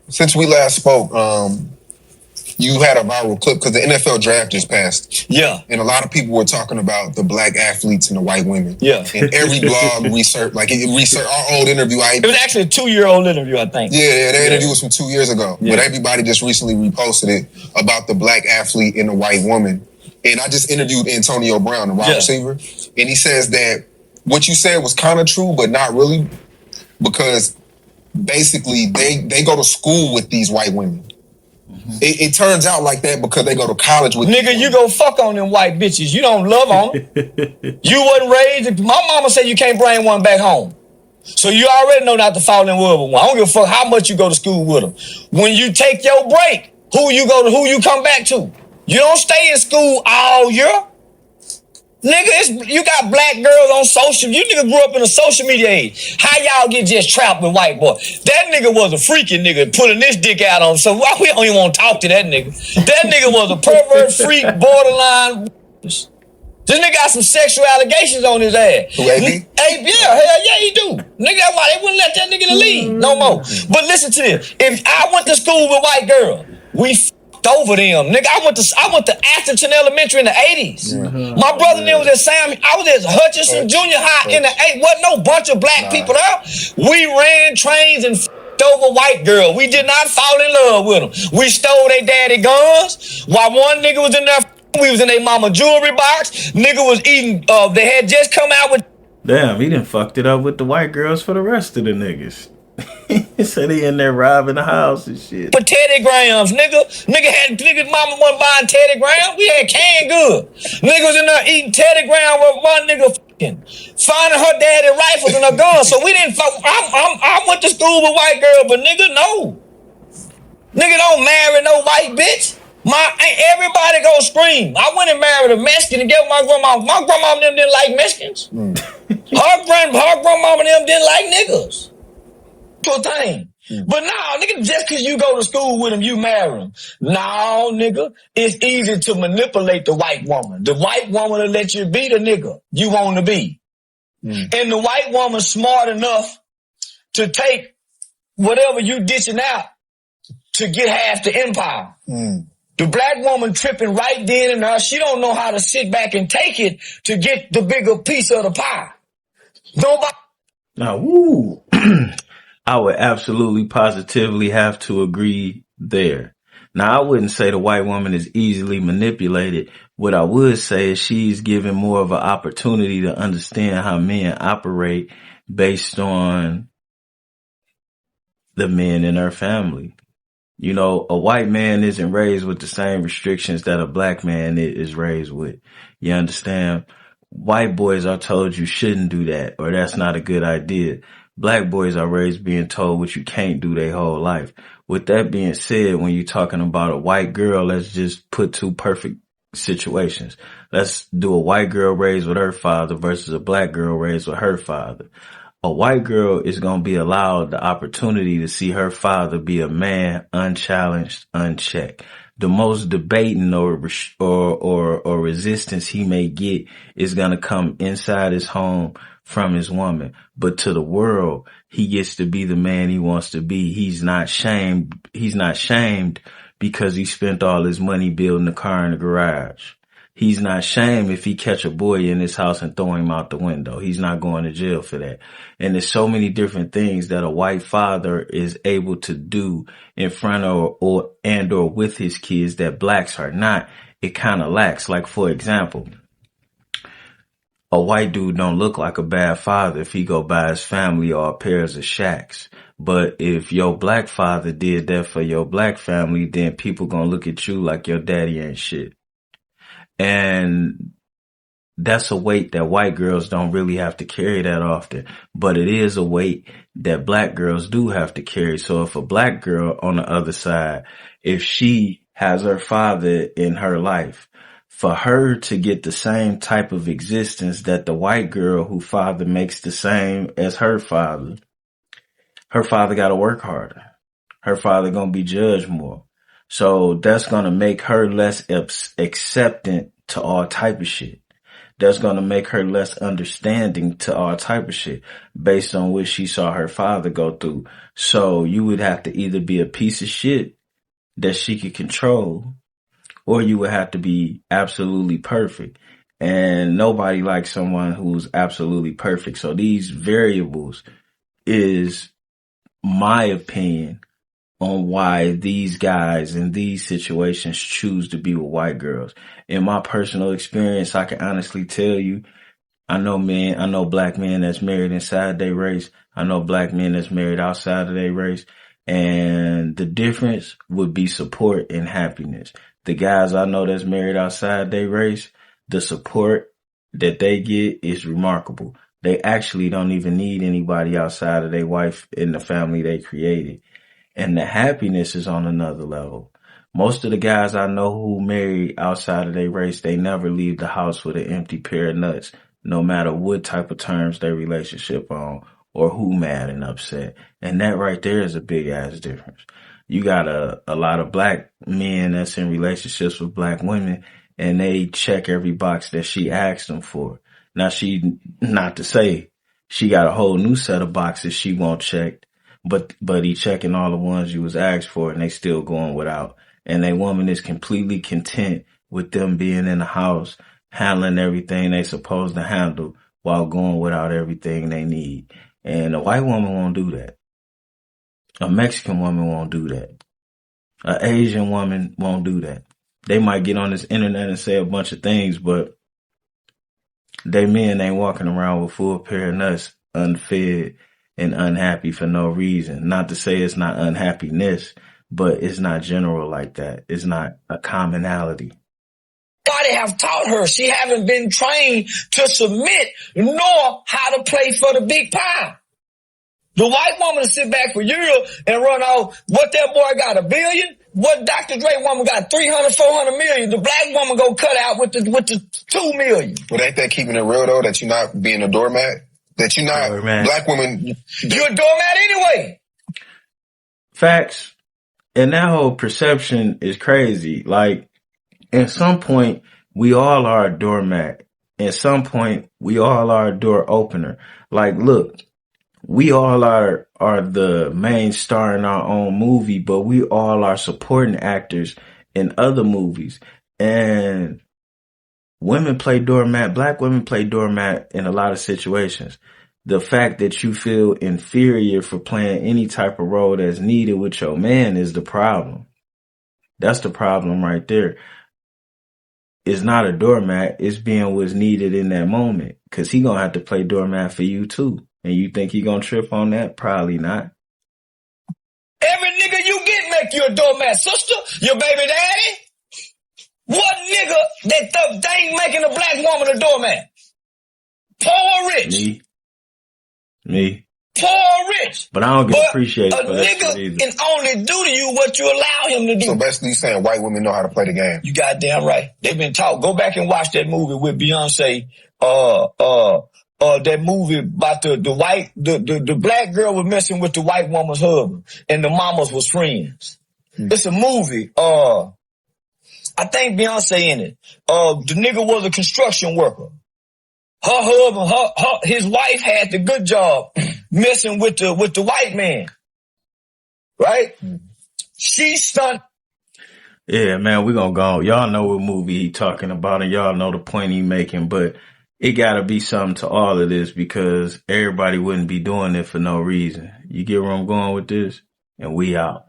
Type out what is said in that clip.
Since we last spoke, you had a viral clip because the NFL draft just passed. Yeah. And a lot of people were talking about the black athletes and the white women. Yeah. And every blog researched our old interview. It was actually a 2-year-old interview, I think. Yeah, that interview was from 2 years ago. Yeah. But everybody just recently reposted it about the black athlete and the white woman. And I just interviewed Antonio Brown, the wide receiver. And he says that what you said was kind of true, but not really. Because basically they go to school with these white women. It turns out like that because they go to college with nigga, you go fuck on them white bitches. You don't love on them. You wasn't raised. My mama said you can't bring one back home. So you already know not to fall in love with one. I don't give a fuck how much you go to school with them. When you take your break, who you come back to? You don't stay in school all year. Nigga, you got black girls on social. You nigga grew up in a social media age. How y'all get just trapped with white boy? That nigga was a freaky nigga putting this dick out on. So why we don't even want to talk to that nigga? That nigga was a pervert, freak, borderline. This nigga got some sexual allegations on his ass. Who, AB? Yeah, hell yeah, he do. Nigga, that's why they wouldn't let that nigga in the league no more. But listen to this. If I went to school with white girl, we over them. Nigga, I went to Atherton Elementary in the 80s. My brother was at I was at Hutchinson Junior High in the 80s. Wasn't no bunch of black people there. We ran trains and over white girl. We did not fall in love with them. We stole their daddy guns. While one nigga was in there, we was in their mama jewelry box. Nigga was eating, they had just come out with. Damn, he done fucked it up with the white girls for the rest of the niggas. He said he in there robbing the house and shit. For Teddy Grahams, nigga mama wasn't buying Teddy Grahams. We had canned good. Nigga was in there eating Teddy Grahams with one nigga finding her daddy rifles and her guns. So we didn't fuck. I went to school with white girl, but nigga, no. Nigga don't marry no white bitch. Everybody go scream. I went and married a Mexican and gave my grandma. My grandma and them didn't like Mexicans. Her grandmama and them didn't like niggas. Thing. But no, nigga, just cause you go to school with them, you marry them. No, nigga, it's easy to manipulate the white woman. The white woman will let you be the nigga you want to be. And the white woman smart enough to take whatever you ditching out to get half the empire. The black woman tripping right then and there, she don't know how to sit back and take it to get the bigger piece of the pie. Nobody. Now, woo. I would absolutely positively have to agree there. Now, I wouldn't say the white woman is easily manipulated. What I would say is she's given more of an opportunity to understand how men operate based on the men in her family. You know, a white man isn't raised with the same restrictions that a black man is raised with. You understand? White boys are told you shouldn't do that, or that's not a good idea. Black boys are raised being told what you can't do their whole life. With that being said, when you're talking about a white girl, let's just put two perfect situations. Let's do a white girl raised with her father versus a black girl raised with her father. A white girl is going to be allowed the opportunity to see her father be a man, unchallenged, unchecked. The most debating or resistance he may get is going to come inside his home from his woman. But to the world, he gets to be the man he wants to be. He's not shamed. He's not shamed because he spent all his money building a car in the garage. He's not shamed if he catch a boy in his house and throw him out the window. He's not going to jail for that. And there's so many different things that a white father is able to do in front of or with his kids that blacks are not. It kind of lacks. Like, for example, a white dude don't look like a bad father if he go buy his family all pairs of shacks. But if your black father did that for your black family, then people gonna look at you like your daddy ain't shit. And that's a weight that white girls don't really have to carry that often, but it is a weight that black girls do have to carry. So if a black girl on the other side, if she has her father in her life, for her to get the same type of existence that the white girl who father makes the same as her father got to work harder. Her father going to be judged more. So that's going to make her less acceptant to all type of shit. that's going to make her less understanding to all type of shit based on what she saw her father go through. So you would have to either be a piece of shit that she could control, or you would have to be absolutely perfect. And nobody likes someone who's absolutely perfect. So these variables is my opinion on why these guys in these situations choose to be with white girls. In my personal experience, I can honestly tell you, I know black men that's married inside their race. I know black men that's married outside of their race. And the difference would be support and happiness. The guys I know that's married outside their race, the support that they get is remarkable. They actually don't even need anybody outside of their wife and the family they created. And the happiness is on another level. Most of the guys I know who marry outside of their race, they never leave the house with an empty pair of nuts, no matter what type of terms their relationship on or who mad and upset. And that right there is a big ass difference. You got a lot of black men that's in relationships with black women, and they check every box that she asked them for. Now not to say she got a whole new set of boxes she won't check, but he checking all the ones you was asked for, and they still going without. And a woman is completely content with them being in the house, handling everything they supposed to handle while going without everything they need. And a white woman won't do that. A Mexican woman won't do that. An Asian woman won't do that. They might get on this internet and say a bunch of things, but they men ain't walking around with full pair of nuts, unfed and unhappy for no reason. Not to say it's not unhappiness, but it's not general like that. It's not a commonality. Nobody have taught her. She haven't been trained to submit nor how to play for the big pie. The white woman sit back for years and run off what that boy got, $1 billion? What Dr. Dre woman got, 300, 400 million. The black woman go cut out with the 2 million. But ain't that keeping it real though, that you're not being a doormat? That you're not, black women. You're a doormat anyway. Facts. And that whole perception is crazy. Like, at some point, we all are a doormat. At some point, we all are a door opener. Like, look, we all are the main star in our own movie, but we all are supporting actors in other movies. And women play doormat, black women play doormat in a lot of situations. The fact that you feel inferior for playing any type of role that's needed with your man is the problem. That's the problem right there. It's not a doormat. It's being what's needed in that moment. Cause he gonna have to play doormat for you too. And you think he gonna trip on that? Probably not. Every nigga you get make you a doormat. Sister, your baby daddy. What nigga that they ain't making a black woman a doormat? Poor or rich? Me. Poor or rich? But I don't get appreciated for that. A nigga can only do to you what you allow him to do. So basically you're saying white women know how to play the game. You goddamn right. They've been taught. Go back and watch that movie with Beyonce. That movie about the black girl was messing with the white woman's husband and the mamas was friends. It's a movie. I think Beyonce in it. The nigga was a construction worker. Her husband, his wife had the good job messing with the white man. Right? She stunned. Yeah, man, we gonna go. Y'all know what movie he talking about and y'all know the point he making, but it gotta be something to all of this because everybody wouldn't be doing it for no reason. You get where I'm going with this? And we out.